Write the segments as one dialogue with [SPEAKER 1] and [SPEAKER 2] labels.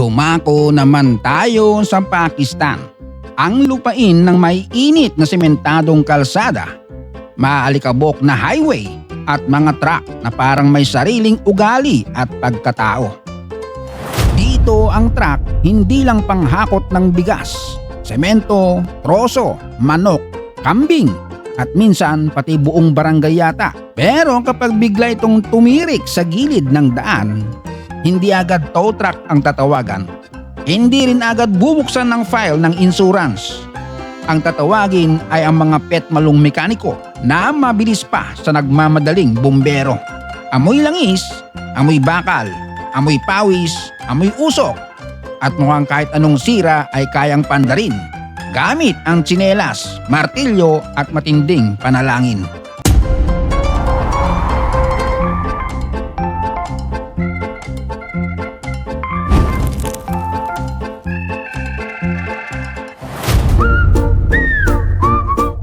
[SPEAKER 1] Dumako naman tayo sa Pakistan. Ang lupain ng may init na sementadong kalsada, maalikabok na highway at mga truck na parang may sariling ugali at pagkatao. Dito ang truck hindi lang panghakot ng bigas, semento, troso, manok, kambing at minsan pati buong barangay yata. Pero kapag bigla itong tumirik sa gilid ng daan, hindi agad tow truck ang tatawagan. Hindi rin agad bubuksan ng file ng insurance. Ang tatawagin ay ang mga petmalong mekaniko na mabilis pa sa nagmamadaling bumbero. Amoy langis, amoy bakal, amoy pawis, amoy usok, at mukhang kahit anong sira ay kayang pandarin gamit ang tsinelas, martilyo at matinding panalangin.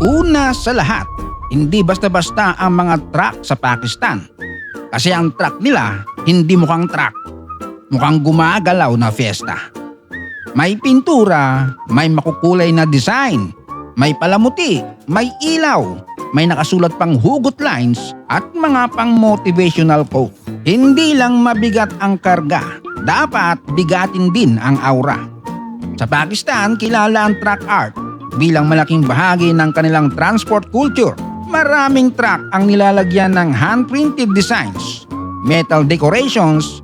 [SPEAKER 1] Una sa lahat, hindi basta-basta ang mga truck sa Pakistan. Kasi ang truck nila, hindi mukhang truck. Mukhang gumagalaw na fiesta. May pintura, may makukulay na design, may palamuti, may ilaw, may nakasulat pang hugot lines at mga pang motivational quote. Hindi lang mabigat ang karga, dapat bigatin din ang aura. Sa Pakistan, kilala ang truck art bilang malaking bahagi ng kanilang transport culture. Maraming truck ang nilalagyan ng hand-printed designs, metal decorations,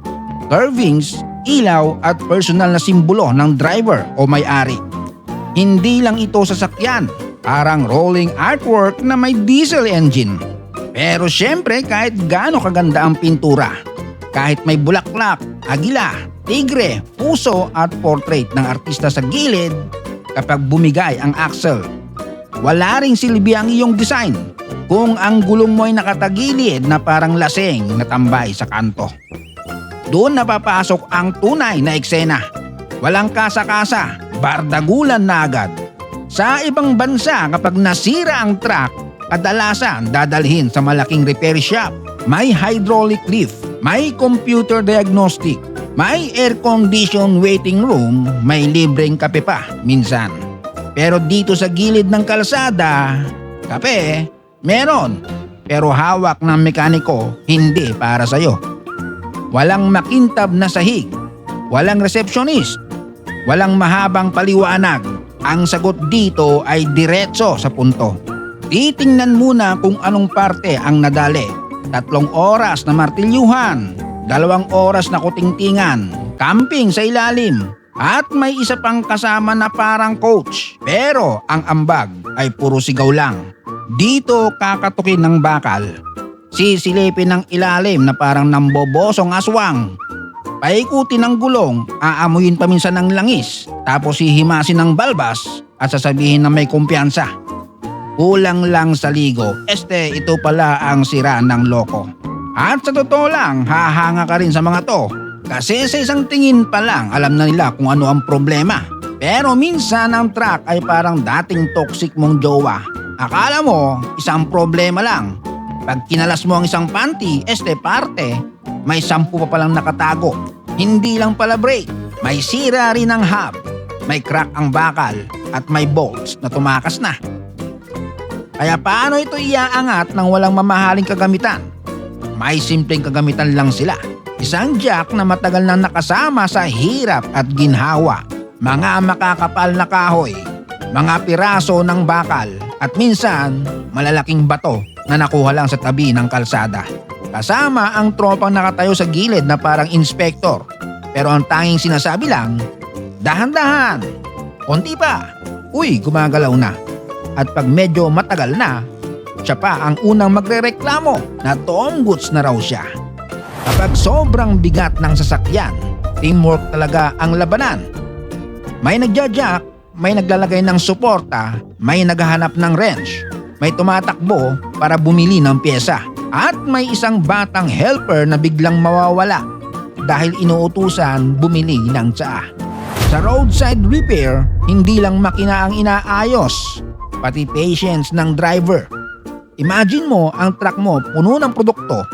[SPEAKER 1] carvings, ilaw at personal na simbolo ng driver o may-ari. Hindi lang ito sasakyan, parang rolling artwork na may diesel engine. Pero syempre kahit gaano kaganda ang pintura, kahit may bulaklak, agila, tigre, puso at portrait ng artista sa gilid, kapag bumigay ang axle, wala ring silbi ang iyong design kung ang gulong mo ay nakatagilid na parang laseng na tambay sa kanto. Doon napapasok ang tunay na eksena. Walang kasa-kasa, bardagulan na agad. Sa ibang bansa kapag nasira ang truck, kadalasan dadalhin sa malaking repair shop. May hydraulic lift, may computer diagnostic, may air-conditioned waiting room, may libreng kape pa minsan. Pero dito sa gilid ng kalsada, kape, meron. Pero hawak ng mekaniko, hindi para sa'yo. Walang makintab na sahig, walang receptionist, walang mahabang paliwanag. Ang sagot dito ay diretso sa punto. Titingnan muna kung anong parte ang nadali. 3 oras na martilyuhan, 2 oras na kutingtingan, camping sa ilalim, at may isa pang kasama na parang coach. Pero ang ambag ay puro sigaw lang. Dito kakatukin ng bakal. Sisilipin ng ilalim na parang nambobosong aswang. Paikutin ng gulong, aamuyin pa minsan ng langis, tapos hihimasin ng balbas at sasabihin na may kumpiyansa. Kulang lang sa ligo, ito pala ang sira ng loko. At sa totoo lang, hahanga ka rin sa mga to. Kasi sa isang tingin pa lang, alam na nila kung ano ang problema. Pero minsan ang truck ay parang dating toxic mong jowa. Akala mo, isang problema lang. Pag kinalas mo ang isang panty, parte, may 10 pa palang nakatago. Hindi lang pala brake, may sira rin ang hub, may crack ang bakal, at may bolts na tumakas na. Kaya paano ito iaangat ng walang mamahaling kagamitan? May simpleng kagamitan lang sila. Isang jack na matagal na nakasama sa hirap at ginhawa, mga makakapal na kahoy, mga piraso ng bakal, at minsan malalaking bato na nakuha lang sa tabi ng kalsada. Kasama ang tropang nakatayo sa gilid na parang inspektor. Pero ang tanging sinasabi lang, dahan-dahan, konti pa, uy gumagalaw na. At pag medyo matagal na, siya pa ang unang magrereklamo na toong-goods na raw siya. Kapag sobrang bigat ng sasakyan, teamwork talaga ang labanan. May nagja-jack, may naglalagay ng suporta, may naghahanap ng wrench, may tumatakbo para bumili ng pyesa, at may isang batang helper na biglang mawawala dahil inuutusan bumili ng tsaa. Sa roadside repair, hindi lang makina ang inaayos, pati patience ng driver. Imagine mo ang truck mo puno ng produkto,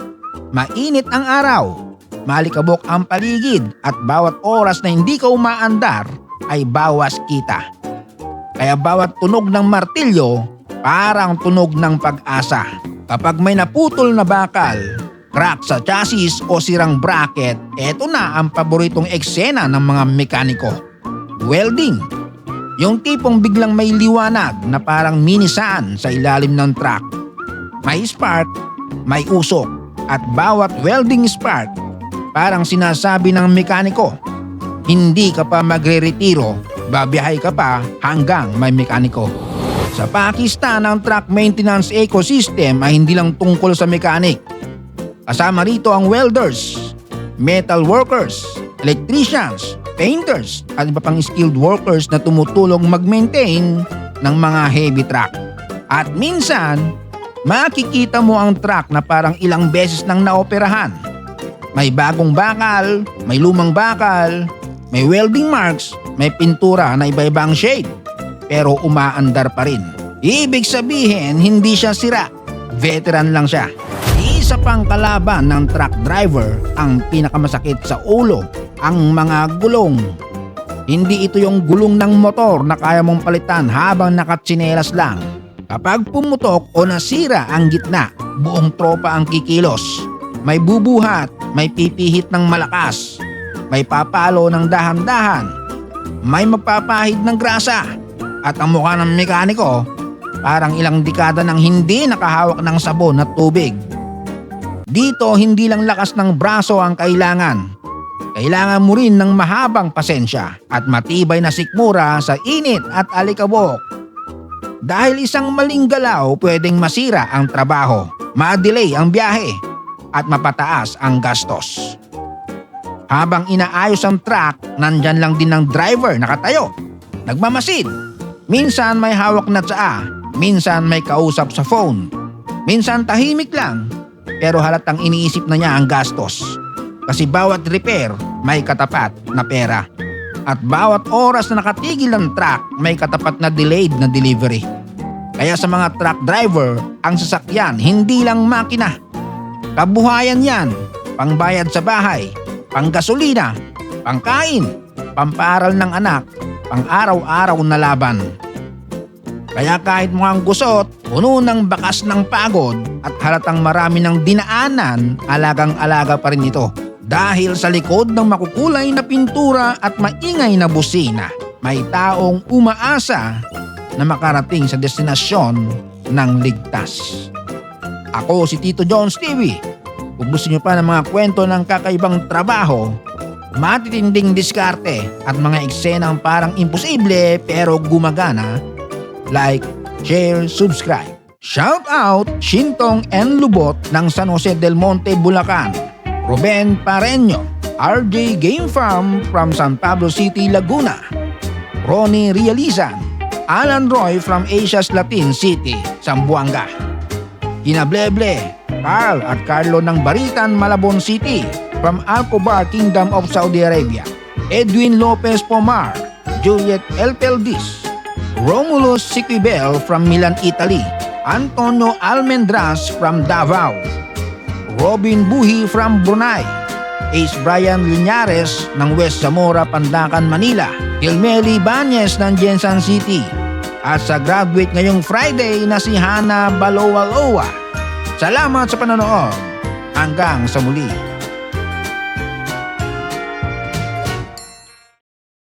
[SPEAKER 1] mainit ang araw, malikabok ang paligid at bawat oras na hindi ka umaandar ay bawas kita. Kaya bawat tunog ng martilyo parang tunog ng pag-asa. Kapag may naputol na bakal, crack sa chassis o sirang bracket, eto na ang paboritong eksena ng mga mekaniko. Welding. Yung tipong biglang may liwanag na parang minisan sa ilalim ng truck. May spark, may usok, at bawat welding spark parang sinasabi ng mekaniko, hindi ka pa magre-retiro, babiyahe ka pa hanggang may mekaniko. Sa Pakistan, ang truck maintenance ecosystem ay hindi lang tungkol sa mechanic. Kasama rito ang welders, metal workers, electricians, painters at iba pang skilled workers na tumutulong mag-maintain ng mga heavy truck. At minsan, makikita mo ang truck na parang ilang beses nang naoperahan. May bagong bakal, may lumang bakal, may welding marks, may pintura na iba-ibang shade, pero umaandar pa rin. Ibig sabihin, hindi siya sira, veteran lang siya. Isa pang kalaban ng truck driver ang pinakamasakit sa ulo, ang mga gulong. Hindi ito yung gulong ng motor na kaya mong palitan habang nakatsinelas lang. Kapag pumutok o nasira ang gitna, buong tropa ang kikilos. May bubuhat, may pipihit ng malakas, may papalo ng dahan-dahan, may magpapahid ng grasa. At ang mukha ng mekaniko, parang ilang dekada nang hindi nakahawak ng sabon at tubig. Dito, hindi lang lakas ng braso ang kailangan. Kailangan mo rin ng mahabang pasensya at matibay na sikmura sa init at alikabok. Dahil isang maling galaw, pwedeng masira ang trabaho, ma-delay ang biyahe, at mapataas ang gastos. Habang inaayos ang truck, nandyan lang din ng driver nakatayo, nagmamasid. Minsan may hawak na tsaa, minsan may kausap sa phone, minsan tahimik lang, pero halatang iniisip na niya ang gastos. Kasi bawat repair may katapat na pera. At bawat oras na nakatigil ang truck may katapat na delayed na delivery. Kaya sa mga truck driver, ang sasakyan hindi lang makina. Kabuhayan yan, pangbayad sa bahay, panggasolina, pangkain, pamparal ng anak, pang-araw-araw na laban. Kaya kahit mukhang gusot, puno ng bakas ng pagod at halatang marami ng dinaanan, alagang-alaga pa rin ito. Dahil sa likod ng makukulay na pintura at maingay na busina, may taong umaasa na makarating sa destinasyon ng ligtas. Ako si Tito Jones TV. Kung gusto nyo pa ng mga kwento ng kakaibang trabaho, matitinding diskarte at mga eksenang parang imposible pero gumagana, like, share, subscribe. Shout out Shintong N. Lubot ng San Jose del Monte, Bulacan. Ruben Pareño, RJ Game Farm from San Pablo City, Laguna. Ronnie Realizan, Alan Roy from Asia's Latin City, Zamboanga. Inableble, Carl at Carlo ng Baritan, Malabon City from Alcobar, Kingdom of Saudi Arabia. Edwin Lopez Pomar, Juliet Elpeldis, Romulus Siquibel from Milan, Italy. Antonio Almendras from Davao. Robin Buhi from Brunei. Ace Brian Linares ng West Zamora, Pandacan, Manila. Hilmeli Banyes ng Jensan City. At sa graduate ngayong Friday na si Hana Balowaloa. Salamat sa panonood. Hanggang sa muli.